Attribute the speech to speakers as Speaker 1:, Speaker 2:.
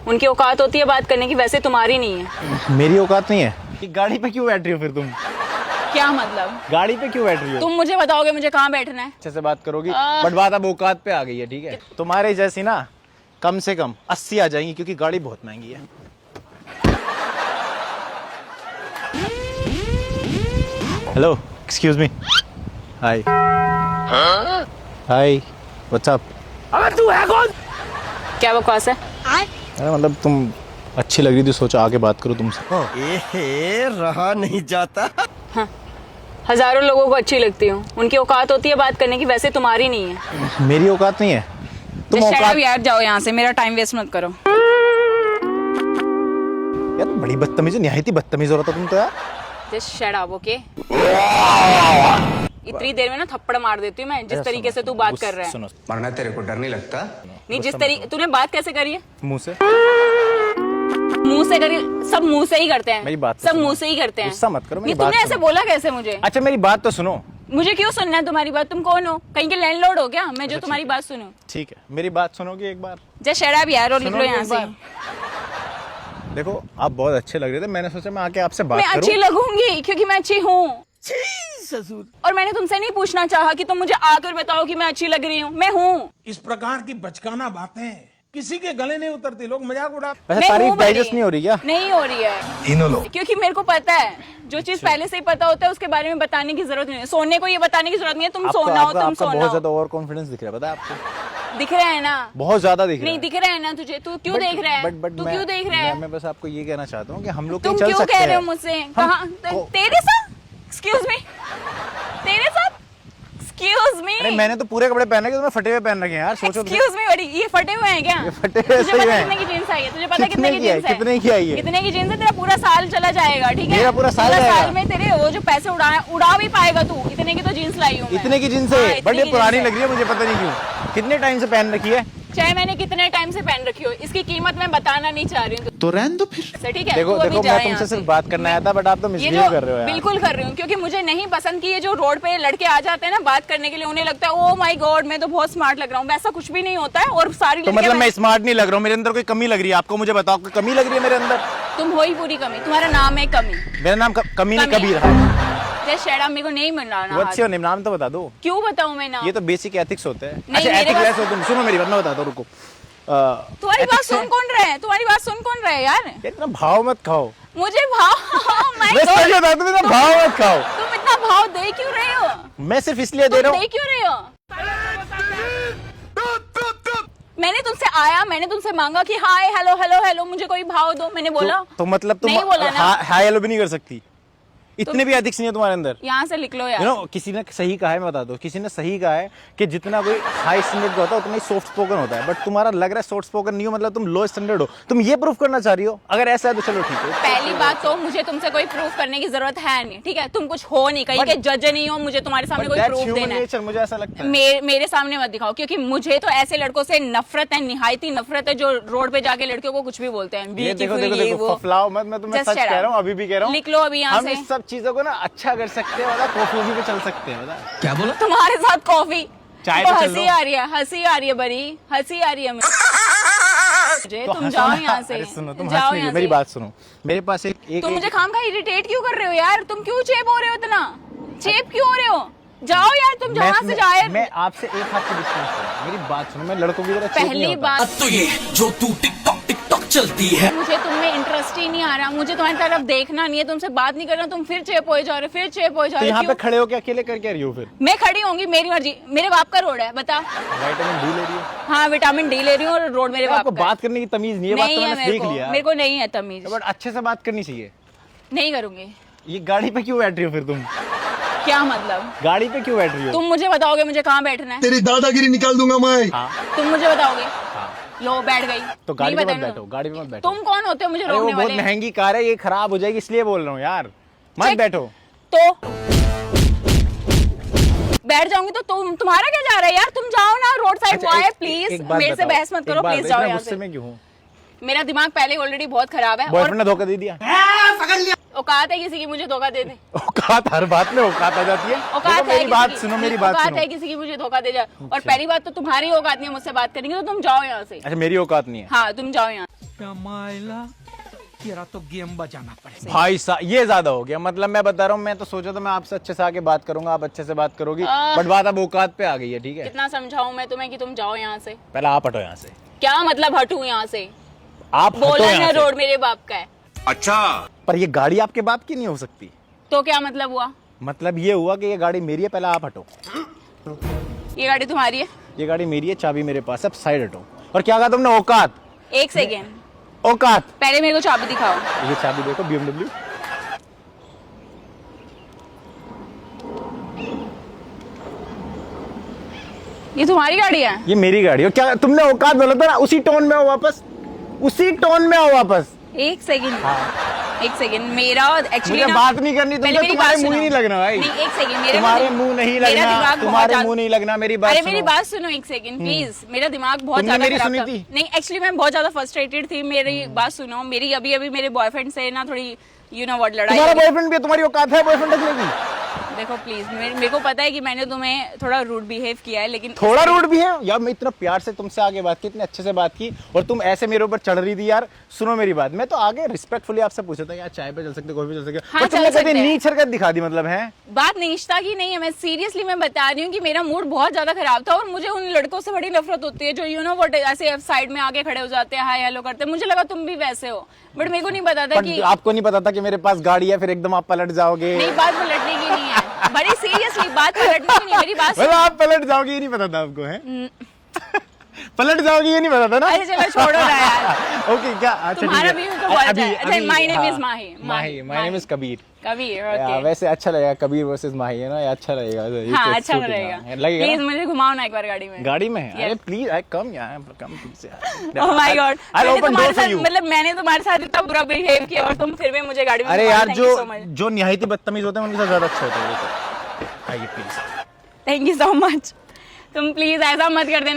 Speaker 1: उनकी औकात होती है बात करने की, वैसे तुम्हारी नहीं है।
Speaker 2: मेरी औकात नहीं है? कि गाड़ी पे क्यों बैठ रही हो फिर तुम?
Speaker 1: क्या मतलब?
Speaker 2: गाड़ी पे क्यों बैठ रही हो?
Speaker 1: तुम मुझे बताओगे मुझे कहाँ बैठना है?
Speaker 2: अच्छे से बात करोगी, बट बात अब औकात पे आ गई है, ठीक है? तुम्हारे जैसी ना कम से कम 80 आ जाएंगी, क्योंकि गाड़ी बहुत महंगी है। Hello, excuse me. Hi hi, what's up?
Speaker 3: अबे तू है कौन?
Speaker 1: क्या बकवास है?
Speaker 2: अरे मतलब तुम अच्छी लग रही थी, सोचा आके बात करूं तुमसे।
Speaker 3: रहा नहीं जाता।
Speaker 1: हाँ, हजारों लोगों को अच्छी लगती हूँ, उनकी औकात होती है बात करने की, वैसे तुम्हारी नहीं है।
Speaker 2: मेरी औकात नहीं है? तुम
Speaker 1: Just shut
Speaker 2: औकात
Speaker 1: up यार, जाओ यहाँ से, मेरा टाइम वेस्ट मत करो।
Speaker 2: यार बड़ी बदतमीज, निहायती बदतमीज हो रहा था तुम तो यार।
Speaker 1: Just shut up, okay? इतनी देर में ना थप्पड़ मार देती हूँ मैं, जिस तरीके से तू बात कर रहा है।
Speaker 2: सुनो,
Speaker 4: मरना तेरे को डर नहीं लगता?
Speaker 1: नहीं, जिस तरीके तूने बात कैसे करी है?
Speaker 2: मुंह से।
Speaker 1: मुंह से करी, सब मुंह से ही करते हैं।
Speaker 2: मेरी बात तो
Speaker 1: सब
Speaker 2: सुनो।
Speaker 1: मुंह से ही करते हैं।
Speaker 2: गुस्सा मत करो, मेरी
Speaker 1: नहीं,
Speaker 2: बात
Speaker 1: तुमने ऐसे
Speaker 2: सुनो।
Speaker 1: बोला कैसे मुझे?
Speaker 2: अच्छा मेरी बात तो सुनो।
Speaker 1: मुझे क्यों सुनना है तुम्हारी बात? तुम कौन हो? कहीं के लैंडलॉर्ड हो क्या मैं जो तुम्हारी बात सुनूं?
Speaker 2: ठीक है, मेरी बात सुनोगे एक बार?
Speaker 1: जस्ट शट अप यार और निकलो
Speaker 2: सुनोगे
Speaker 1: यहाँ
Speaker 2: एक
Speaker 1: से।
Speaker 2: बार? देखो आप बहुत अच्छे लग रहे थे, मैंने सोचा मैं आके आपसे बात
Speaker 1: मैं अच्छी
Speaker 2: करूं।
Speaker 1: लगूंगी क्योंकि मैं अच्छी हूँ,
Speaker 3: ससुर
Speaker 1: और मैंने तुमसे नहीं पूछना चाहा कि तुम मुझे आकर बताओ कि मैं अच्छी लग रही हूँ। मैं हूँ।
Speaker 5: इस प्रकार की बचकाना बातें किसी के गले नहीं उतरती, लोग मजाक उड़ाते।
Speaker 2: वैसे
Speaker 1: मैं
Speaker 2: तारीफ
Speaker 1: हूँ बड़ी।
Speaker 2: डाइजेस्ट नहीं हो रही क्या?
Speaker 1: नहीं हो रही है,
Speaker 4: तीनों लोग
Speaker 1: क्योंकि मेरे को पता है जो चीज पहले से ही पता होता है उसके बारे में बताने की जरूरत नहीं है। सोने को ये बताने की जरूरत नहीं है तुम सोना हो, तुम
Speaker 2: आपका
Speaker 1: सोना
Speaker 2: बहुत
Speaker 1: हो।
Speaker 2: ज्यादा ओवर कॉन्फिडेंस दिख रहा है, पता है आपको?
Speaker 1: दिख रहा है ना?
Speaker 2: बहुत ज्यादा दिख रहा
Speaker 1: नहीं
Speaker 2: है।
Speaker 1: दिख रहा है ना तुझे? तू क्यों देख रहा है? तू क्यों देख रहा है?
Speaker 2: मैं बस आपको ये कहना चाहता हूँ कि हम लोग
Speaker 1: तुम
Speaker 2: कहीं चल
Speaker 1: क्यों
Speaker 2: सकते
Speaker 1: कह
Speaker 2: हैं।
Speaker 1: रहे हो मुझसे? कहाँ? तेरे साथ? एक्सक्यूज मी, तेरे साथ? एक्सक्यूज मी,
Speaker 2: अरे मैंने तो पूरे कपड़े पहन रखे, तुम्हें फटे हुए पहन रखे हैं यार, सोचो तो।
Speaker 1: एक्सक्यूज मी बड़ी, ये फटे हुए हैं क्या?
Speaker 2: ये फटे हुए
Speaker 1: तुझे
Speaker 2: सही
Speaker 1: पता
Speaker 2: हैं।
Speaker 1: कितने की जींस आई है? तुझे पता कितने की
Speaker 2: की आई?
Speaker 1: जींस है?
Speaker 2: कितने की आई है?
Speaker 1: कितने की जींस है? तेरा पूरा साल चला जाएगा, ठीक है?
Speaker 2: मेरा पूरा साल जाएगा?
Speaker 1: साल में तेरे वो जो पैसे उड़ा भी पाएगा तू। इतने की तो जींस लाई हूँ मैं।
Speaker 2: इतने की जींस
Speaker 1: हाँ,
Speaker 2: है,
Speaker 1: इतने
Speaker 2: बट ये
Speaker 1: की
Speaker 2: पुरानी
Speaker 1: जीन्स है।
Speaker 2: लग रही है मुझे, पता नहीं क्यों। कितने टाइम से पहन रखी है?
Speaker 1: चाहे मैंने कितने टाइम से पहन रखी हो, इसकी कीमत मैं बताना नहीं चाह रही हूँ।
Speaker 4: तो रहने दो फिर।
Speaker 1: ठीक है?
Speaker 2: देखो
Speaker 1: तू अभी
Speaker 2: देखो,
Speaker 1: जा
Speaker 2: मैं
Speaker 1: यहाँ
Speaker 2: तुमसे
Speaker 1: से।
Speaker 2: सिर्फ बात करना आया था, बट आप तो
Speaker 1: ये
Speaker 2: मिसबिहेव
Speaker 1: जो
Speaker 2: कर रहे हो यार।
Speaker 1: बिल्कुल कर रही हूँ, क्योंकि मुझे नहीं पसंद कि ये जो रोड पे लड़के आ जाते हैं ना बात करने के लिए, उन्हें लगता है ओ माय गॉड मैं तो बहुत स्मार्ट लग रहा हूँ। वैसा कुछ भी नहीं होता है। और सारी
Speaker 2: तो
Speaker 1: लड़कियां
Speaker 2: मतलब मैं स्मार्ट नहीं लग रहा हूँ? मेरे अंदर कोई कमी लग रही है आपको? मुझे बताओ, कोई कमी लग रही है मेरे अंदर?
Speaker 1: तुम हो ही पूरी कमी। तुम्हारा नाम है कमी।
Speaker 2: मेरा नाम कमी नहीं,
Speaker 1: कमी
Speaker 2: कबीर।
Speaker 1: जय शेड़ा, मेरे को नहीं मिल रहा ना।
Speaker 2: What's your name? नाम तो बता दो।
Speaker 1: क्यों बताऊं मैं नाम?
Speaker 2: ये तो बेसिक एथिक्स होते हैं।
Speaker 1: नहीं,
Speaker 2: अच्छा
Speaker 1: मेरे
Speaker 2: एथिक्स
Speaker 1: पास-
Speaker 2: ऐसे होते हैं। सुनो मेरी बात, मैं बताता हूँ, रुको।
Speaker 1: तुम्हारी बात
Speaker 2: ethics
Speaker 1: सुन
Speaker 2: है।
Speaker 1: कौन रहा है? तुम्हारी बात सुन कौन रहा है यार?
Speaker 2: ये इतना भाव मत खाओ।
Speaker 1: मुझे भाव my
Speaker 2: मैं
Speaker 1: God,
Speaker 2: सच बता दूं, इतना भाव मत खाओ।
Speaker 1: तुम इतना भाव दे क्यों रहे हो?
Speaker 2: मैं सिर्फ इसलिए दे
Speaker 1: तुम
Speaker 2: रहा
Speaker 1: दे
Speaker 2: हूँ।
Speaker 1: क्यों रहे हो? मैंने तुमसे आया, मैंने तुमसे मांगा कि हाय हेलो हेलो हेलो मुझे कोई भाव दो, मैंने बोला?
Speaker 2: तो मतलब तुम
Speaker 1: नहीं बोला ना?
Speaker 2: हाय हेलो भी नहीं कर सकती? इतने भी एथिक्स नहीं है तुम्हारे अंदर।
Speaker 1: यहाँ से निकलो यार।
Speaker 2: यू नो, किसी ने सही कहा है, मैं बता दूं, किसी ने सही कहा है कि जितना कोई हाई स्टैंडर्ड का होता है उतना ही सॉफ्ट स्पोकन होता है। बट तुम्हारा लग रहा है सॉफ्ट स्पोकन नहीं हो, मतलब तुम लो स्टैंडर्ड हो। तुम ये प्रूफ करना चाह रही हो? अगर ऐसा है तो चलो ठीक है।
Speaker 1: पहली बात तो मुझे तुमसे कोई प्रूफ करने की जरूरत है नहीं, ठीक है? तुम कुछ हो नहीं, कहीं के जज नहीं हो, मुझे तुम्हारे सामने कोई प्रूफ देना है।
Speaker 2: नेचर, मुझे ऐसा लगता है।
Speaker 1: मेरे सामने मत दिखाओ, क्योंकि मुझे तो ऐसे लड़कों से नफरत है, निहायती नफरत है, जो रोड पे जाके लड़कियों को कुछ भी बोलते हैं।
Speaker 2: ये
Speaker 1: beautiful,
Speaker 2: देखो देखो
Speaker 1: ये
Speaker 2: देखो,
Speaker 1: वो।
Speaker 2: फफलाओ मत। मैं तुम्हें
Speaker 1: Just
Speaker 2: सच
Speaker 1: shut
Speaker 2: कह
Speaker 1: up.
Speaker 2: रहा हूँ, अभी भी कह रहा हूँ।
Speaker 1: लिख लो अभी यहाँ
Speaker 2: हम
Speaker 1: से।
Speaker 2: इस सब चीजों को ना अच्छा कर सकते हैं, मतलब कॉफी पे चल सकते हैं, मतलब।
Speaker 4: क्या बोला?
Speaker 1: तुम्हारे साथ कॉफी?
Speaker 2: चाय
Speaker 1: तो
Speaker 2: पे चल
Speaker 1: हंसी
Speaker 2: लो।
Speaker 1: आ रही है, हंसी आ रही है, बड़ी हंसी आ रही है मुझे।
Speaker 2: तो
Speaker 1: तुम
Speaker 2: हंसो
Speaker 1: जाओ
Speaker 2: ना।
Speaker 1: यहाँ से,
Speaker 2: अरे सुनो, तुम
Speaker 1: जाओ
Speaker 2: हंस नहीं
Speaker 1: यहाँ
Speaker 2: रही, मेरी
Speaker 1: से।
Speaker 2: बात सुनो। मेरे पास एक
Speaker 1: तुम मुझे खाम खा इरिटेट क्यों कर रहे हो यार? तुम क्यों चेप हो रहे हो इतना? चेप क्यों हो रहे हो? जाओ यार, तुम जहाँ से जाए।
Speaker 2: मैं आपसे एक हाथ की डिस्टेंस पर, मेरी बात सुनो। मैं लड़कों की तरह चेप नहीं
Speaker 1: पहली
Speaker 2: होता।
Speaker 1: बात
Speaker 4: तो ये जो तू टिकटॉक चलती है,
Speaker 1: मुझे तुम में इंटरेस्ट ही नहीं आ रहा, मुझे तुम्हारी तरफ देखना नहीं है, तुमसे बात नहीं करना। तुम फिर चेप हो जा रहे हो, फिर चेप हो जा
Speaker 2: तो
Speaker 1: रहे
Speaker 2: यहाँ
Speaker 1: हो।
Speaker 2: पे
Speaker 1: क्यों?
Speaker 2: खड़े होके अकेले करके रही हो फिर?
Speaker 1: मैं खड़ी होंगी, मेरी मर्जी। मेरे बाप का रोड है, बता।
Speaker 2: विटामिन डी ले रही हो?
Speaker 1: हाँ, विटामिन डी ले रही हूँ और रोड मेरे बाप
Speaker 2: आपको
Speaker 1: का है।
Speaker 2: बात करने की तमीज नहीं है, बात
Speaker 1: नहीं
Speaker 2: तो
Speaker 1: है
Speaker 2: मैंने
Speaker 1: मेरे
Speaker 2: देख
Speaker 1: को,
Speaker 2: लिया।
Speaker 1: मेरे को नहीं है तमीज।
Speaker 2: बट अच्छे से बात करनी चाहिए।
Speaker 1: नहीं करूंगी।
Speaker 2: ये गाड़ी पे क्यों बैठ रही हो फिर तुम?
Speaker 1: क्या मतलब?
Speaker 2: गाड़ी पे क्यों बैठ रही हो?
Speaker 1: तुम मुझे बताओगे मुझे कहाँ बैठना है?
Speaker 4: तेरी दादागिरी निकाल दूंगा मैं।
Speaker 2: हाँ
Speaker 1: तुम मुझे बताओगे?
Speaker 2: हाँ।
Speaker 1: लो बैठ गई।
Speaker 2: तो गाड़ी
Speaker 1: नहीं
Speaker 2: पे मत
Speaker 1: बताना।
Speaker 2: बैठो, गाड़ी पे मत बैठो।
Speaker 1: तुम कौन होते हो मुझे
Speaker 2: अरे वो
Speaker 1: रोकने
Speaker 2: बहुत
Speaker 1: वाले?
Speaker 2: महंगी कार है, ये खराब हो जाएगी, इसलिए बोल रहा हूँ यार। मत
Speaker 1: चेक।
Speaker 2: बैठो।
Speaker 1: तो बैठ जाऊंगी तो तुम्हारा क्या जा रहा है यार? तुम जाओ ना रोड साइड।
Speaker 2: अच्छा,
Speaker 1: वाई
Speaker 2: एक
Speaker 1: प्लीज
Speaker 2: बात
Speaker 1: मेरे से
Speaker 2: बताओ,
Speaker 1: बहस मत
Speaker 2: एक
Speaker 1: करो,
Speaker 2: बात
Speaker 1: प्लीज
Speaker 2: बताओ,
Speaker 1: जाओ
Speaker 2: इतना
Speaker 1: यहाँ
Speaker 2: गुस्से
Speaker 1: से।
Speaker 2: में क्यों हूँ?
Speaker 1: मेरा दिमाग पहले ऑलरेडी बहुत खराब है। और
Speaker 2: बॉयफ्रेंड ने धोखा दे दिया?
Speaker 1: औकात है किसी की मुझे धोखा दे दे?
Speaker 2: औकात, हर बात में औकात आ जाती है।
Speaker 1: औकात
Speaker 2: देखो,
Speaker 1: है
Speaker 2: मेरी
Speaker 1: किसी
Speaker 2: बात
Speaker 1: की?
Speaker 2: सुनो, मेरी बात
Speaker 1: औकात
Speaker 2: सुनो।
Speaker 1: है किसी की मुझे धोखा दे जाए? और पहली बात तो तुम्हारी औकात नहीं है मुझसे बात करने की, तो तुम जाओ यहाँ से।
Speaker 2: अच्छा मेरी औकात नहीं है?
Speaker 1: हाँ तुम जाओ यहाँ।
Speaker 3: माइला तेरा तो गेम बजाना पड़ेगा।
Speaker 2: भाई साहब ये ज्यादा हो गया। मतलब मैं बता रहा हूँ, मैं तो सोचा था मैं आपसे अच्छे से आके बात करूंगा, आप अच्छे से बात करोगी, बट बात अब औकात पे आ गई है। ठीक है,
Speaker 1: कितना समझाऊं मैं तुम्हें कि तुम जाओ यहाँ से?
Speaker 2: पहले आप हटो यहाँ से।
Speaker 1: क्या मतलब हटूं यहाँ से?
Speaker 2: आप हटो
Speaker 1: बोला
Speaker 2: यहाँ
Speaker 1: ना
Speaker 2: से।
Speaker 1: रोड मेरे बाप का है।
Speaker 4: अच्छा
Speaker 2: पर ये गाड़ी आपके बाप की नहीं हो सकती।
Speaker 1: तो क्या मतलब हुआ?
Speaker 2: मतलब ये हुआ कि ये गाड़ी मेरी है, पहले आप हटो।
Speaker 1: ये गाड़ी तुम्हारी है?
Speaker 2: ये गाड़ी मेरी है, चाबी मेरे पास है, अब साइड हटो। और क्या कहा तुमने? औकात?
Speaker 1: एक सेकेंड,
Speaker 2: औकात?
Speaker 1: पहले मेरे को चाबी दिखाओ।
Speaker 2: ये चाबी देखो, BMW।
Speaker 1: ये तुम्हारी गाड़ी है?
Speaker 2: ये मेरी गाड़ी है। क्या तुमने औकात बोला था ना? उसी टोन में आओ वापस, उसी टोन में आओ वापस।
Speaker 1: एक सेकेंड, एक सेकेंड, मेरा एक्चुअली
Speaker 2: मुझे बात नहीं करनी तुमसे, तुम्हारे मुंह ही नहीं लगना भाई।
Speaker 1: नहीं, एक सेकेंड, मेरे
Speaker 2: तुम्हारे मुंह नहीं लगना, तुम्हारे मुंह नहीं लगना, मेरी बात
Speaker 1: अरे
Speaker 2: सुनो।
Speaker 1: मेरी बात सुनो एक सेकंड प्लीज। मेरा दिमाग बहुत
Speaker 2: तुमने
Speaker 1: ज्यादा
Speaker 2: मेरी
Speaker 1: खराब
Speaker 2: सुनी
Speaker 1: था।
Speaker 2: थी?
Speaker 1: नहीं एक्चुअली मैं बहुत ज्यादा फ्रस्ट्रेटेड थी। मेरी बात सुनो, मेरी अभी अभी मेरे बॉयफ्रेंड से ना थोड़ी यू नो व्हाट लड़ाई
Speaker 2: तुम्हारा
Speaker 1: हो गई।
Speaker 2: बॉयफ्रेंड भी है, तुम्हारी औकात है बॉयफ्रेंड रखने की?
Speaker 1: देखो प्लीज, मेरे को पता है कि मैंने तुम्हें थोड़ा रूड बिहेव किया है, लेकिन
Speaker 2: थोड़ा रूड भी है यार। मैं इतना प्यार से तुमसे आगे बात की, इतने अच्छे से बात की, और तुम ऐसे मेरे ऊपर चढ़ रही थी यार। सुनो मेरी बात, मैं तो आगे रिस्पेक्टफुली आपसे पूछा था यार चाय पे चल सकते, कॉफी पे चल सकते,
Speaker 1: हाँ,
Speaker 2: पर तुमने
Speaker 1: चल
Speaker 2: कभी
Speaker 1: सकते हैं।
Speaker 2: नीच हरकत दिखा दी। मतलब है
Speaker 1: बात निष्ठा की नहीं है, मैं सीरियसली मैं बता रही हूँ कि मेरा मूड बहुत ज्यादा खराब था, और मुझे उन लड़कों से बड़ी नफरत होती है जो यू नो व्हाट ऐसे साइड में आके खड़े हो जाते हैं, हाय हेलो करते हैं। मुझे लगा तुम भी वैसे हो, बट मेरे को नहीं पता था कि
Speaker 2: आपको नहीं पता था कि मेरे पास गाड़ी है, फिर एकदम आप पलट जाओगे।
Speaker 1: नहीं, बात पलटने की नहीं है, बड़ी सीरियसली बात पलटने की नहीं, मेरी बात
Speaker 2: मतलब आप पलट जाओगे ये नहीं पता था आपको? है पलट जाओगे ये नहीं पता था ना?
Speaker 1: अरे चलो छोड़ो ना यार।
Speaker 2: ओके क्या? अच्छा
Speaker 1: तुम्हारा
Speaker 2: ठीक
Speaker 1: भी
Speaker 2: है।
Speaker 1: तो बहुत
Speaker 2: अभी-
Speaker 1: है। अच्छा,
Speaker 2: अभी-
Speaker 1: my name
Speaker 2: हाँ,
Speaker 1: is Mahi.
Speaker 2: Mahi, my name is Kabir.
Speaker 1: Kabir,
Speaker 2: या,
Speaker 1: ओके।
Speaker 2: वैसे अच्छा लगेगा कबीर वर्सेस माही, है ना? ये अच्छा लगेगा। ये
Speaker 1: हाँ,
Speaker 2: तो
Speaker 1: अच्छा
Speaker 2: suiting,
Speaker 1: लगेगा।
Speaker 2: हाँ, लगेगा
Speaker 1: प्लीज
Speaker 2: ना?
Speaker 1: मुझे घुमाओ ना एक बार गाड़ी में।
Speaker 2: गाड़ी में? अरे
Speaker 1: Yes.
Speaker 2: प्लीज आई कम यार, कम प्लीज यार।
Speaker 1: Oh my God,
Speaker 2: I'll open door for you.
Speaker 1: मतलब मैंने तुम्हारे साथ इतना बुरा बिहेव किया और तुम फिर भी मुझे गाड़ी में
Speaker 2: अरे
Speaker 1: घुमाओ।
Speaker 2: यार
Speaker 1: Thank you so much.
Speaker 2: जो निहायती बदतमीज होते हैं उनके साथ ज्यादा अच्छा होता है। आइए please.
Speaker 1: Thank you so much. तुम प्लीज ऐसा मत कर देना।